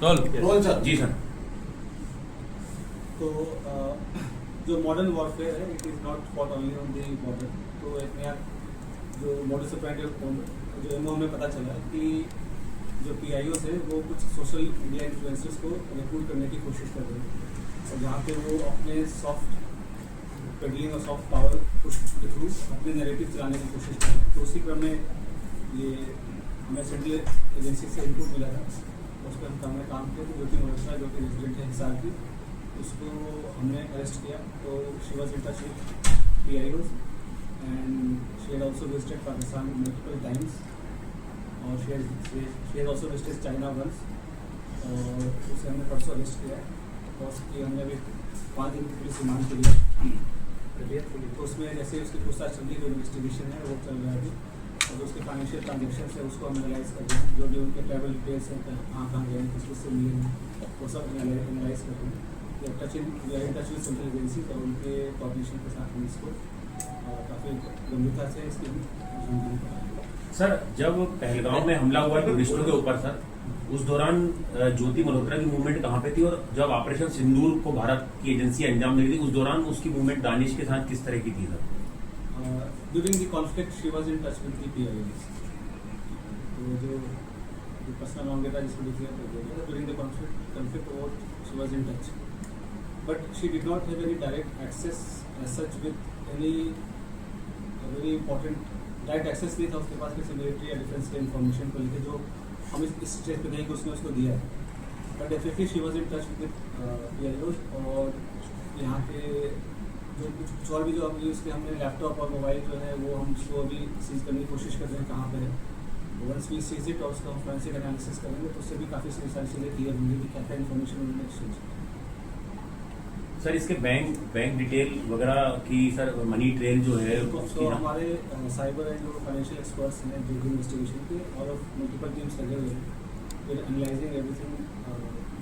Role sir. जी sir. तो जो modern warfare है it is not fought only on the border. तो एक नया जो मॉडल ऑपरेंडी जो एमओ हमें पता चला कि जो PIOs है वो कुछ सोशल मीडिया इन्फ्लुएंसर्स को रिक्रूट करने की कोशिश कर रहे हैं और जहाँ पे वो अपने सॉफ्ट पेडलिंग और सॉफ्ट पावर पुश के थ्रू अपने नैरेटिव चलाने की कोशिश कर रहे हैं। तो उसी क्रम में ये हमें सेंट्रल एजेंसी से इनपुट मिला था, उस पर हमने काम किया। तो ज्योति मल्होत्रा जो कि रेजिडेंट है हिसार की, उसको हमने अरेस्ट किया। तो she was in touch with PIOs and she had also visited Pakistan multiple times और she had also visited China once. और उसे हमने परसों अरेस्ट किया और उसकी हमने अभी 5 दिन की पुलिस रिमांड के लिए। तो उसमें जैसे उसकी पूछताछ चल रही है, जो इन्वेस्टिगेशन है वो चल रहा है अभी। और जो उसके फाइनेंशियल ट्रांजेक्शन है उसको हम एनालाइज कर रहे हैं, जो भी उनके ट्रैवल डिटेल्स हैं, कहाँ गए हैं, किस से मिले हैं, वो सब एनालाइज कर रहे हैं। We are in touch with central agency और उनके कोऑर्डिनेशन के साथ हम इसको काफ़ी गंभीरता से इसकी। सर जब पहलगाम में हमला हुआ टूरिस्टों के ऊपर सर, उस दौरान ज्योति मल्होत्रा की मूवमेंट कहाँ पे थी, और जब ऑपरेशन सिंदूर को भारत की एजेंसी अंजाम दे रही थी उस दौरान उसकी मूवमेंट दानिश के साथ किस तरह की थी sir? During the conflict she was in touch with the PIOs। तो जो पर्सनल नाम डेटा जिसको डिक्लेयर कर दिया गया ड्यूरिंग द कॉन्फ्लिक्ट वो she was in touch, but she did not have any direct access as such with any very important direct access नहीं था उसके पास किसी मिलिट्री या डिफेंस के इन्फॉर्मेशन को लेकर जो हम इस स्टेज पे कहीं उसने उसको दिया है। But definitely she was in touch with PIOs और यहाँ के जो कुछ और भी जो अभी उसके हमने लैपटॉप और मोबाइल जो है वो हम उसको अभी सीज करने की कोशिश कर रहे हैं कहाँ पे है। वंस वी सीज इट और उसका हम फोरेंसिक एनालिसिस करेंगे तो उससे भी काफ़ी सारी चीज़ें क्लियर होंगी कि क्या क्या इन्फॉर्मेशन उन्होंने एक्सचेंज किया। सर इसके बैंक डिटेल वगैरह की सर मनी ट्रेल जो है तो हमारे साइबर एंड जो फाइनेंशियल एक्सपर्ट्स हैं जो भी इन्वेस्टिगेशन के और मल्टीपल टीम्स लगे हुए हैं, फिर एनालाइजिंग एवरीथिंग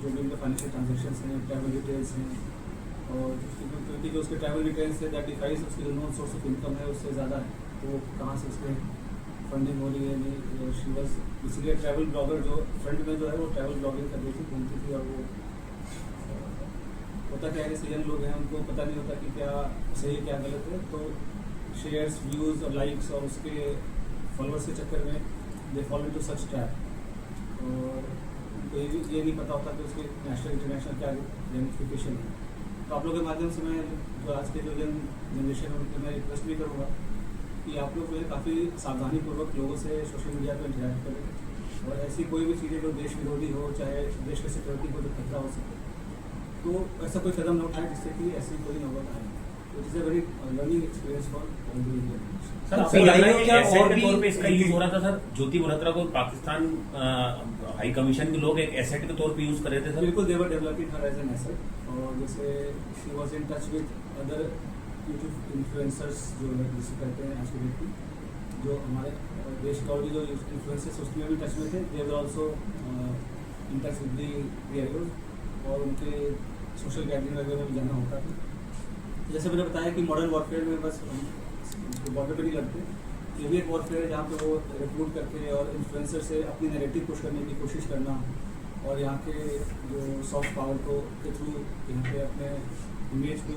जो भी उनके फाइनेंशियल ट्रांजेक्शंस हैं, ट्रैवल डिटेल्स हैं और क्योंकि जो उसके ट्रैवल डिटेल्स है दैट डिफाइज उसकी जो नॉन सोर्स ऑफ इनकम है उससे ज़्यादा है, तो वो कहाँ से उसके फंडिंग हो रही है नहीं। शी वॉज इसलिए ट्रैवल ब्लॉगर जो फ्रंट में जो है वो ट्रैवल ब्लॉगिंग कर रही थी, घूमती थी। और वो होता क्या है कि लोग हैं उनको पता नहीं होता कि क्या सही क्या गलत है, तो शेयर्स व्यूज़ और लाइक्स और उसके फॉलोअर्स के चक्कर में they follow to such trap और उनको ये नहीं पता होता कि उसके नेशनल इंटरनेशनल क्या रेमिफिकेशन है। तो आप लोगों के माध्यम से मैं जो आज के जो यंग जनरेशन है उनके मैं रिक्वेस्ट भी करूँगा कि आप लोग जो है काफ़ी सावधानीपूर्वक लोगों से सोशल मीडिया पर इंटरेक्ट करें और ऐसी कोई भी चीज़ें जो देश विरोधी हो, चाहे देश के सिक्योरिटी को जो खतरा हो सके, तो ऐसा कोई कदम न उठाए जिससे कि ऐसी कोई नौबत आए। तो it is a very learning experience for all the Indian. Sir asset के तौर पे इसका यूज हो रहा था सर, ज्योति मल्होत्रा को पाकिस्तान हाई कमीशन के लोग एक एसेट के तौर पे यूज कर रहे थे सर? बिल्कुल, they were developing her as an asset. और जैसे she was in touch with other YouTube influencers जो जिसे कहते हैं आज की डेट में, जो हमारे देश के और भी जो इन्फ्लुएंसर्स उसमें भी टच में थे, they were also in touch with the PIOs और उनके सोशल गैदरिंग वगैरह में भी जाना होता था। जैसे मैंने बताया कि मॉडर्न वॉरफेयर में बस बॉर्डर पे नहीं लड़ते, ये भी एक वॉरफेयर है जहाँ पे वो रिक्रूट करके और इन्फ्लुएंसर से अपनी नैरेटिव पुश करने की कोशिश करना और यहाँ के जो सॉफ्ट पावर को के थ्रू यहाँ पे अपने इमेज को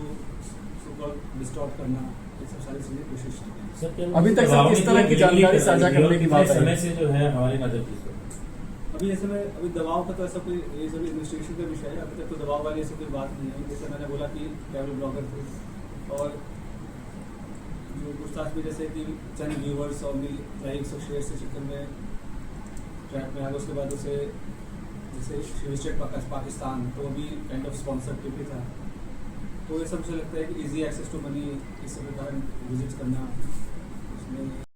सुपर डिस्टॉर्ट करना, ये सब सारी चीज़ें कोशिश की। अभी तक सर किस तरह की जानकारी साझा करने की बात है? समय से जो है हमारी मदद की अभी जैसे मैं अभी दबाव का तो ऐसा कोई ये सभी इन्वेस्टिगेशन का विषय है, अभी तक तो दबाव वाली ऐसी कोई बात नहीं है। जैसे मैंने बोला कि ट्रैवल ब्लॉगर थे और जो पूछताछ में जैसे कि चंद व्यूवर्स और लाइक्स और शेयर के चक्कर में ट्रैप में आ गया, उसके बाद उसे जैसे विजिटेड पाकिस्तान तो भी काइंड ऑफ स्पॉन्सर भी था। तो ये सब मुझे लगता है कि इजी एक्सेस टू मनी इस प्रकार विजिट करना उसमें